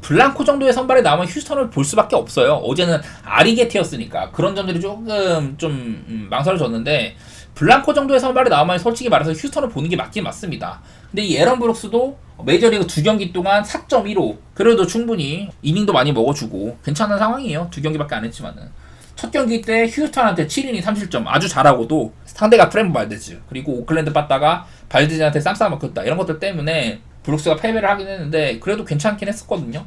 [SPEAKER 1] 블랑코 정도의 선발이 나오면 휴스턴을 볼 수밖에 없어요. 어제는 아리게티였으니까 그런 점들이 조금 좀 망설여졌는데 블랑코 정도의 선발이 나오면 솔직히 말해서 휴스턴을 보는 게 맞긴 맞습니다. 근데 이 에런 브룩스도 메이저리그 2경기 동안 4.15 그래도 충분히 이닝도 많이 먹어주고 괜찮은 상황이에요. 2경기밖에 안 했지만은 첫 경기 때 휴스턴한테 7이닝 3실점 아주 잘하고도 상대가 프렌버 발데즈 그리고 오클랜드 빠따가 발데즈한테 쌈싸 먹혔다 이런 것들 때문에 브룩스가 패배를 하긴 했는데 그래도 괜찮긴 했었거든요.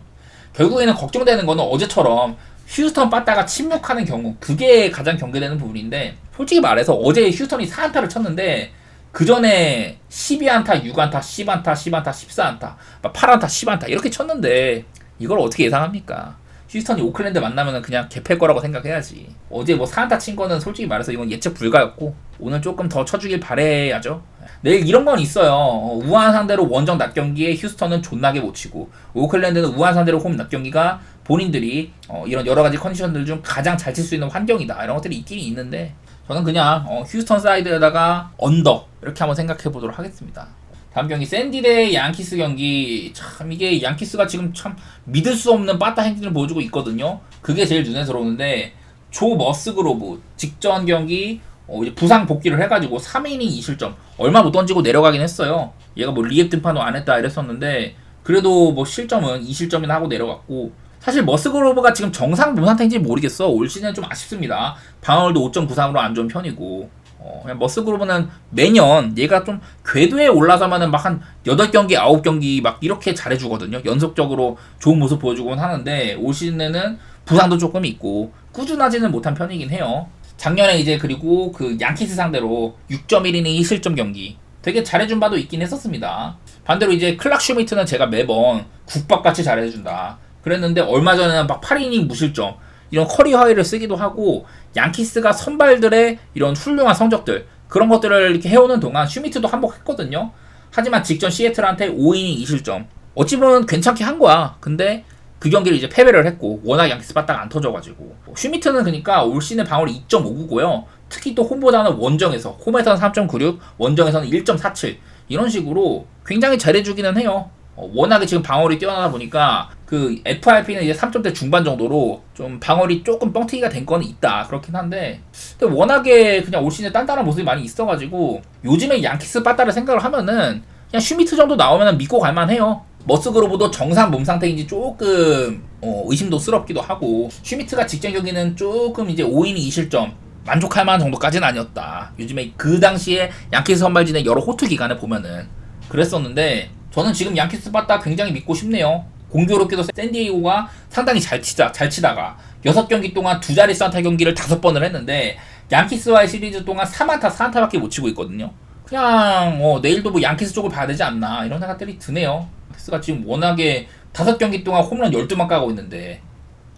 [SPEAKER 1] 결국에는 걱정되는 거는 어제처럼 휴스턴 빠따가 침묵하는 경우 그게 가장 경계되는 부분인데 솔직히 말해서 어제 휴스턴이 4안타를 쳤는데 그 전에 12안타, 6안타, 10안타, 10안타, 14안타, 8안타, 10안타 이렇게 쳤는데 이걸 어떻게 예상합니까? 휴스턴이 오클랜드 만나면 그냥 개팰 거라고 생각해야지. 어제 뭐 4안타 친 거는 솔직히 말해서 이건 예측 불가였고 오늘 조금 더 쳐주길 바래야죠. 내일 이런 건 있어요. 우한 상대로 원정 낮 경기에 휴스턴은 존나게 못 치고 오클랜드는 우한 상대로 홈 낮 경기가 본인들이 이런 여러 가지 컨디션들 중 가장 잘 칠 수 있는 환경이다. 이런 것들이 있긴 있는데 저는 그냥 휴스턴 사이드에다가 언더 이렇게 한번 생각해 보도록 하겠습니다. 다음 경기 샌디 대 양키스 경기 참 이게 양키스가 지금 참 믿을 수 없는 빠따 행진을 보여주고 있거든요. 그게 제일 눈에 들어오는데 조 머스그로브 직전 경기 이제 부상 복귀를 해가지고 3이닝 2실점 얼마 못 던지고 내려가긴 했어요. 얘가 뭐 리앱 등판도 안 했다 이랬었는데 그래도 뭐 실점은 2실점이나 하고 내려갔고 사실 머스그로브가 지금 정상 몸 상태인지 모르겠어. 올 시즌은 좀 아쉽습니다. 방어율도 5.93으로 안 좋은 편이고 그냥 머스그로브는 매년 얘가 좀 궤도에 올라서면은 막 한 8경기 9경기 막 이렇게 잘해주거든요. 연속적으로 좋은 모습 보여주곤 하는데 올 시즌에는 부상도 조금 있고 꾸준하지는 못한 편이긴 해요. 작년에 이제 그리고 그 양키스 상대로 6.1이닝 1실점 경기 되게 잘해준 바도 있긴 했었습니다. 반대로 이제 클락 슈미트는 제가 매번 국밥같이 잘해준다 그랬는데 얼마 전에는 막 8이닝 무실점 이런 커리 하이를 쓰기도 하고 양키스가 선발들의 이런 훌륭한 성적들 그런 것들을 이렇게 해오는 동안 슈미트도 한몫했거든요. 하지만 직전 시애틀한테 5이닝 2실점 어찌 보면 괜찮게 한 거야. 근데 그 경기를 이제 패배를 했고 워낙 양키스 빠따가 안 터져가지고 슈미트는 그러니까 올 시즌 방어율이 2.59고요. 특히 또 홈보다는 원정에서 홈에서는 3.96 원정에서는 1.47 이런 식으로 굉장히 잘해주기는 해요. 워낙에 지금 방어율이 뛰어나다 보니까 그 FRP는 이제 3점대 중반 정도로 좀 방어율이 조금 뻥튀기가 된 건 있다 그렇긴 한데 근데 워낙에 그냥 올 시즌에 단단한 모습이 많이 있어가지고 요즘에 양키스 빠따를 생각을 하면은 그냥 슈미트 정도 나오면 믿고 갈만해요. 머스그로브도 정상 몸 상태인지 조금 의심도스럽기도 하고 슈미트가 직전 경기는 조금 이제 5이닝 2실점 만족할 만한 정도까지는 아니었다. 요즘에 그 당시에 양키스 선발진의 여러 호투 기간을 보면은 그랬었는데 저는 지금 양키스 빠따 굉장히 믿고 싶네요. 공교롭게도 샌디에이고가 상당히 잘 치다가 6경기 동안 두 자릿수 안타 경기를 5번을 했는데 양키스와의 시리즈 동안 3안타 4안타밖에 못 치고 있거든요. 그냥 내일도 뭐 양키스 쪽을 봐야 되지 않나 이런 생각들이 드네요. 양키스가 지금 워낙에 5경기 동안 홈런 12만 까고 있는데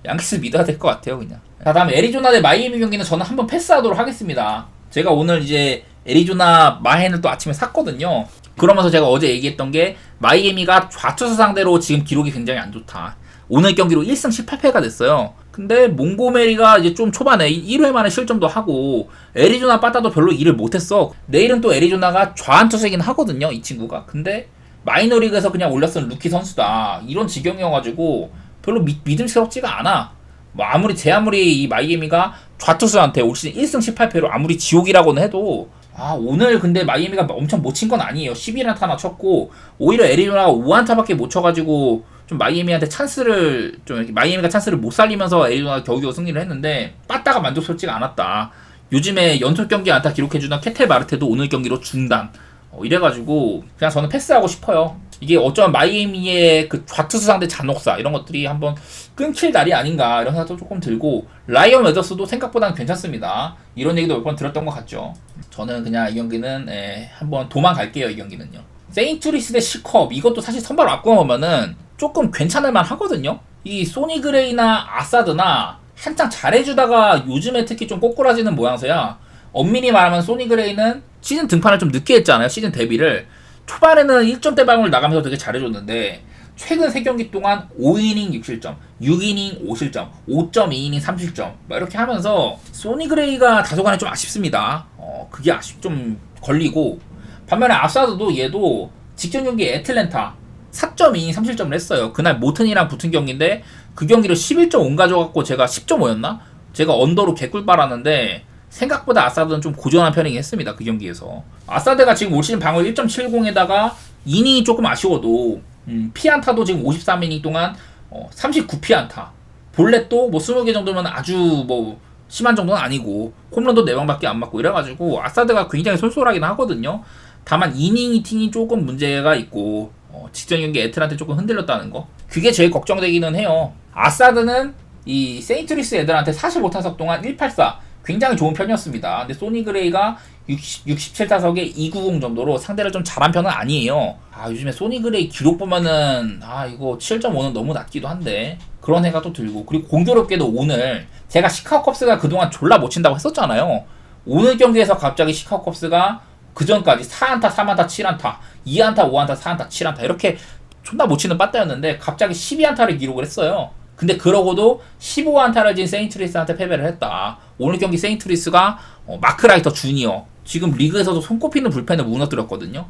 [SPEAKER 1] 양키스 믿어야 될 것 같아요 그냥. 자 다음 애리조나 대 마이애미 경기는 저는 한번 패스하도록 하겠습니다. 제가 오늘 이제 애리조나 마헨을 또 아침에 샀거든요. 그러면서 제가 어제 얘기했던 게 마이애미가 좌투수 상대로 지금 기록이 굉장히 안 좋다. 오늘 경기로 1승 18패가 됐어요. 근데 몽고메리가 이제 좀 초반에 1회 만에 실점도 하고 애리조나 빠따도 별로 일을 못했어. 내일은 또 애리조나가 좌한투수이긴 하거든요 이 친구가. 근데 마이너리그에서 그냥 올렸던 루키 선수다 이런 지경이어가지고 별로 믿음스럽지가 않아. 뭐 아무리 이 마이애미가 좌투수한테 올 시즌 1승 18패로 아무리 지옥이라고는 해도 오늘 근데 마이애미가 엄청 못 친 건 아니에요. 11안타나 쳤고 오히려 애리조나가 5안타밖에 못 쳐가지고 좀 마이애미한테 찬스를 좀 이렇게 마이애미가 찬스를 못 살리면서 애리조나가 겨우겨우 승리를 했는데 빠따가 만족스럽지가 않았다. 요즘에 연속 경기 안타 기록해주는 케텔 마르테도 오늘 경기로 중단 이래가지고 그냥 저는 패스하고 싶어요. 이게 어쩌면 마이애미의 그 좌투수 상대 잔혹사 이런 것들이 한번 끊길 날이 아닌가 이런 생각도 조금 들고 라이언 웨더스도 생각보다는 괜찮습니다. 이런 얘기도 몇 번 들었던 것 같죠. 저는 그냥 이 경기는 한번 도망갈게요. 이 경기는요. 세인트루이스 대 시컵 이것도 사실 선발 앞고 보면은 조금 괜찮을만 하거든요. 이 소니 그레이나 아사드나 한창 잘해주다가 요즘에 특히 좀 꼬꾸라지는 모양새야. 엄밀히 말하면 소니 그레이는 시즌 등판을 좀 늦게 했잖아요. 시즌 데뷔를 초반에는 1점대 방울 나가면서 되게 잘해줬는데 최근 3경기 동안 5이닝 6실점, 6이닝 5실점, 5.2이닝 3실점 이렇게 하면서 소니 그레이가 다소간에 좀 아쉽습니다. 그게 좀 걸리고 반면에 아사드도 얘도 직전 경기 애틀랜타 4.2 3실점을 했어요. 그날 모튼이랑 붙은 경기인데 그 경기를 11.5 가져갖고 제가 10.5였나? 제가 언더로 개꿀 빨았는데 생각보다 아사드는 좀 고전한 편이긴 했습니다. 그 경기에서. 아사드가 지금 올 시즌 방어 1.70에다가 이닝이 조금 아쉬워도 피안타도 지금 53이닝 동안 39피안타. 볼넷도 뭐 20개 정도면 아주 뭐 심한 정도는 아니고 홈런도 4방밖에 안 맞고 이래가지고 아사드가 굉장히 쏠쏠하긴 하거든요. 다만 이닝 히팅이 조금 문제가 있고 직전 경기 애틀한테 조금 흔들렸다는 거, 그게 제일 걱정되기는 해요. 아사드는 이 세인트루이스 애들한테 45타석 동안 184 굉장히 좋은 편이었습니다. 근데 소니 그레이가 67타석에 290 정도로 상대를 좀 잘한 편은 아니에요. 요즘에 소니 그레이 기록 보면은 이거 7.5는 너무 낮기도 한데 그런 해가 또 들고, 그리고 공교롭게도 오늘 제가 시카고 컵스가 그동안 졸라 못 친다고 했었잖아요. 오늘 경기에서 갑자기 시카고 컵스가 그 전까지 4안타, 3안타, 7안타, 2안타, 5안타, 4안타, 7안타 이렇게 존나 못 치는 빠따였는데 갑자기 12안타를 기록을 했어요. 근데 그러고도 15안타를 진 세인트루이스한테 패배를 했다. 오늘 경기 세인트루이스가 마크라이터 주니어 지금 리그에서도 손꼽히는 불펜을 무너뜨렸거든요.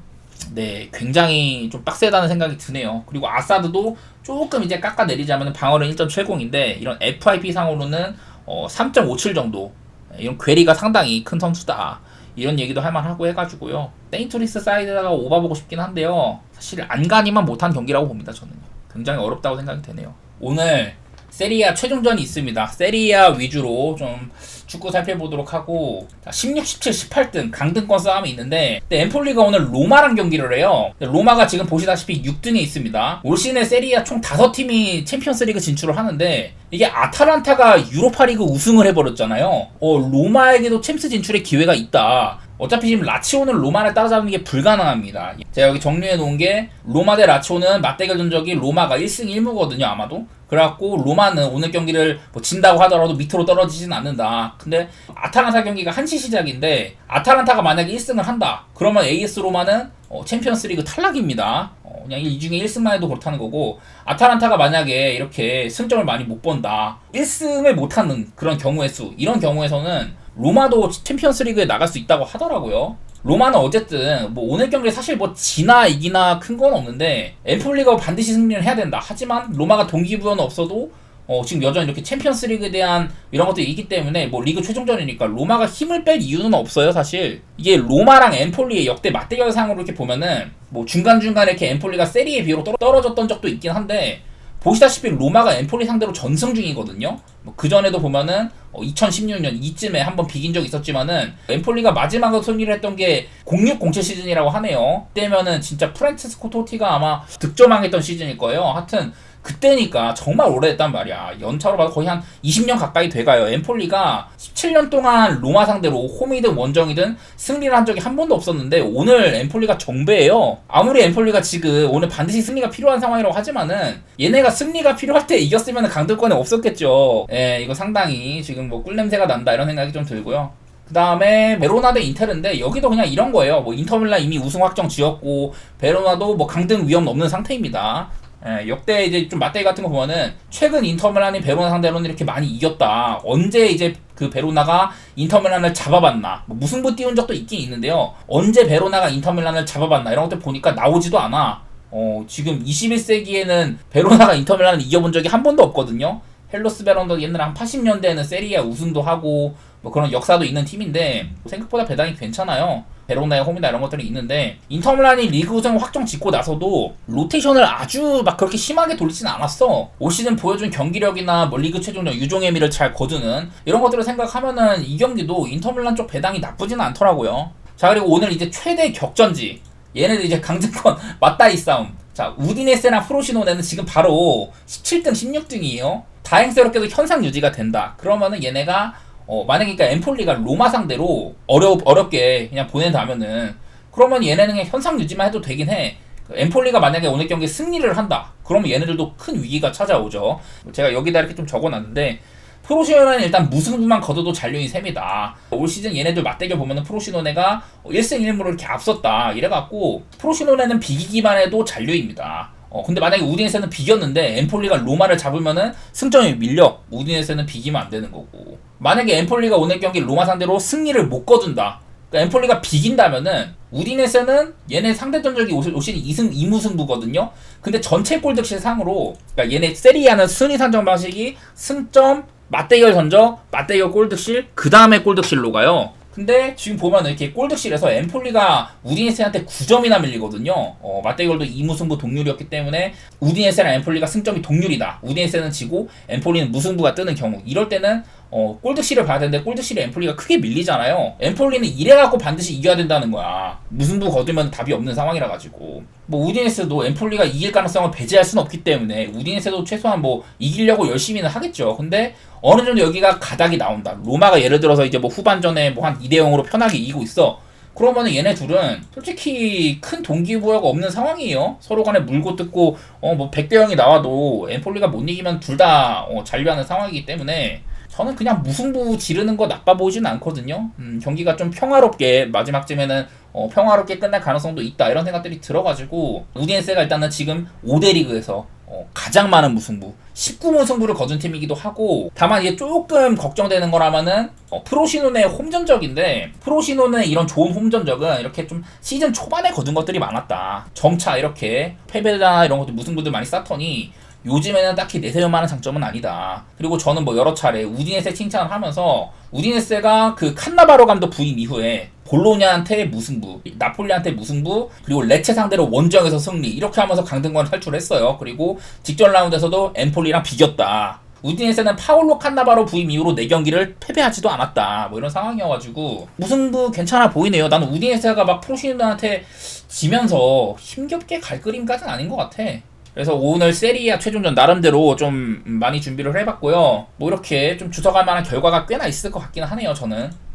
[SPEAKER 1] 네, 굉장히 좀 빡세다는 생각이 드네요. 그리고 아사드도 조금 이제 깎아내리자면 방어는 1.70인데 이런 FIP 상으로는 3.57 정도, 이런 괴리가 상당히 큰 선수다, 이런 얘기도 할만하고 해가지고요. 세인트루이스 사이드다가 오바보고 싶긴 한데요. 사실 안간히만 못한 경기라고 봅니다. 저는 굉장히 어렵다고 생각이 되네요. 오늘 세리아 최종전이 있습니다. 세리아 위주로 좀 축구 살펴보도록 하고, 16, 17, 18등 강등권 싸움이 있는데 엠폴리가 오늘 로마랑 경기를 해요. 로마가 지금 보시다시피 6등에 있습니다. 올 시즌에 세리아 총 5팀이 챔피언스리그 진출을 하는데 이게 아탈란타가 유로파리그 우승을 해버렸잖아요. 로마에게도 챔스 진출의 기회가 있다. 어차피 지금 라치오는 로마를 따라잡는 게 불가능합니다. 제가 여기 정리해 놓은 게 로마 대 라치오는 맞대결 전적이 로마가 1승 1무거든요 아마도. 그래갖고 로마는 오늘 경기를 뭐 진다고 하더라도 밑으로 떨어지진 않는다. 근데 아탈란타 경기가 1시 시작인데 아탈란타가 만약에 1승을 한다 그러면 AS 로마는 챔피언스리그 탈락입니다. 그냥 이 중에 1승만 해도 그렇다는 거고, 아탈란타가 만약에 이렇게 승점을 많이 못 번다, 1승을 못하는 그런 경우의 수, 이런 경우에서는 로마도 챔피언스리그에 나갈 수 있다고 하더라고요. 로마는 어쨌든 뭐 오늘 경기에 사실 뭐 지나 이기나 큰 건 없는데 엠폴리가 반드시 승리를 해야 된다. 하지만 로마가 동기부여는 없어도 지금 여전히 이렇게 챔피언스리그에 대한 이런 것들이 있기 때문에 뭐 리그 최종전이니까 로마가 힘을 뺄 이유는 없어요. 사실 이게 로마랑 엠폴리의 역대 맞대결상으로 이렇게 보면은 뭐 중간중간에 이렇게 엠폴리가 세리에 비로 떨어졌던 적도 있긴 한데, 보시다시피 로마가 엠폴리 상대로 전승 중이거든요. 뭐 그전에도 보면은 2016년 이쯤에 한번 비긴 적이 있었지만은 엠폴리가 마지막으로 승리를 했던 게 0607 시즌이라고 하네요. 그때면은 진짜 프란체스코 토티가 아마 득점왕했던 시즌일 거예요. 하여튼 그때니까 정말 오래됐단 말이야. 연차로 봐도 거의 한 20년 가까이 돼가요. 엠폴리가 17년 동안 로마 상대로 홈이든 원정이든 승리를 한 적이 한 번도 없었는데 오늘 엠폴리가 정배예요. 아무리 엠폴리가 지금 오늘 반드시 승리가 필요한 상황이라고 하지만은 얘네가 승리가 필요할 때 이겼으면 강등권에 없었겠죠. 이거 상당히 지금 뭐 꿀냄새가 난다 이런 생각이 좀 들고요. 그 다음에 베로나 대 인테르인데 여기도 그냥 이런 거예요. 뭐 인터밀란 이미 우승 확정 지었고 베로나도 뭐 강등 위험 없는 상태입니다. 역대 이제 좀 맞대결 같은 거 보면은 최근 인터밀란이 베로나 상대로는 이렇게 많이 이겼다. 언제 이제 그 베로나가 인터밀란을 잡아봤나? 뭐 무승부 띄운 적도 있긴 있는데요. 언제 베로나가 인터밀란을 잡아봤나? 이런 것들 보니까 나오지도 않아. 지금 21세기에는 베로나가 인터밀란을 이겨본 적이 한 번도 없거든요. 헬로스 베로나도 옛날에 한 80년대에는 세리아 우승도 하고 뭐 그런 역사도 있는 팀인데 생각보다 배당이 괜찮아요. 베로나의 홈이나 이런 것들이 있는데 인터밀란이 리그 우승 확정 짓고 나서도 로테이션을 아주 막 그렇게 심하게 돌리진 않았어. 올 시즌 보여준 경기력이나 뭐 리그 최종전 유종의미를 잘 거두는 이런 것들을 생각하면은 이 경기도 인터밀란 쪽 배당이 나쁘지는 않더라고요. 자, 그리고 오늘 이제 최대 격전지, 얘네들 이제 강등권 맞다이 싸움. 자, 우디네세랑 프로시노네는 지금 바로 17등 16등이에요 다행스럽게도 현상 유지가 된다. 그러면은 얘네가 만약에 그러니까 엠폴리가 로마 상대로 어렵게 그냥 보낸다면은 그러면 얘네는 그냥 현상 유지만 해도 되긴 해. 엠폴리가 만약에 오늘 경기에 승리를 한다. 그러면 얘네들도 큰 위기가 찾아오죠. 제가 여기다 이렇게 좀 적어놨는데 프로시노네는 일단 무승부만 거둬도 잔류인 셈이다. 올 시즌 얘네들 맞대결 보면은 프로시노네가 1승 1무로 이렇게 앞섰다. 이래갖고 프로시노네는 비기기만 해도 잔류입니다. 근데 만약에 우디네세는 비겼는데 엠폴리가 로마를 잡으면은 승점이 밀려 우디네세는 비기면 안 되는 거고, 만약에 엠폴리가 오늘 경기 로마 상대로 승리를 못 거둔다. 그러니까 엠폴리가 비긴다면은 우디네세는 얘네 상대 전적이 올 시즌 2승 2무승부거든요. 근데 전체 골득실 상으로 그러니까 얘네 세리아는 순위 산정 방식이 승점, 맞대결 전적, 맞대결 골득실, 그 다음에 골득실로 가요. 근데 지금 보면 이렇게 골득실에서 엠폴리가 우디네세한테 9점이나 밀리거든요. 맞대결도 2무승부 동률이었기 때문에 우디네세랑 엠폴리가 승점이 동률이다. 우디네세는 지고 엠폴리는 무승부가 뜨는 경우, 이럴 때는 골득실을 봐야 되는데 골득실에 엠폴리가 크게 밀리잖아요. 엠폴리는 이래갖고 반드시 이겨야 된다는 거야. 무승부 거두면 답이 없는 상황이라 가지고. 뭐 우디네스도 엠폴리가 이길 가능성을 배제할 수는 없기 때문에 우디네스도 최소한 뭐 이기려고 열심히는 하겠죠. 근데 어느 정도 여기가 가닥이 나온다. 로마가 예를 들어서 이제 뭐 후반전에 뭐 한 2대 0으로 편하게 이기고 있어. 그러면은 얘네 둘은 솔직히 큰 동기부여가 없는 상황이에요. 서로 간에 물고 뜯고 뭐 100대 0이 나와도 엠폴리가 못 이기면 둘 다 잔류하는 상황이기 때문에 저는 그냥 무승부 지르는 거 나빠 보이지는 않거든요. 경기가 좀 평화롭게 마지막쯤에는 평화롭게 끝날 가능성도 있다, 이런 생각들이 들어가지고 우디네세가 일단은 지금 5대 리그에서 가장 많은 무승부 19무승부를 거둔 팀이기도 하고, 다만 이게 조금 걱정되는 거라면은 프로시노의 홈전적인데, 프로시노의 이런 좋은 홈전적은 이렇게 좀 시즌 초반에 거둔 것들이 많았다. 점차 이렇게 패배나 이런 것들 무승부들 많이 쌓더니 요즘에는 딱히 내세울 만한 장점은 아니다. 그리고 저는 뭐 여러 차례 우디네세 칭찬을 하면서, 우디네세가 그 칸나바로 감독 부임 이후에 볼로냐한테 무승부, 나폴리한테 무승부, 그리고 레체 상대로 원정에서 승리, 이렇게 하면서 강등권을 탈출했어요. 그리고 직전 라운드에서도 엠폴리랑 비겼다. 우디네세는 파올로 칸나바로 부임 이후로 4경기를 패배하지도 않았다. 뭐 이런 상황이어가지고 무승부 괜찮아 보이네요. 나는 우디네세가 막 프로시노한테 지면서 힘겹게 갈 그림까지는 아닌 것 같아. 그래서 오늘 세리아 최종전 나름대로 좀 많이 준비를 해봤고요. 뭐 이렇게 좀 주석할 만한 결과가 꽤나 있을 것 같긴 하네요, 저는.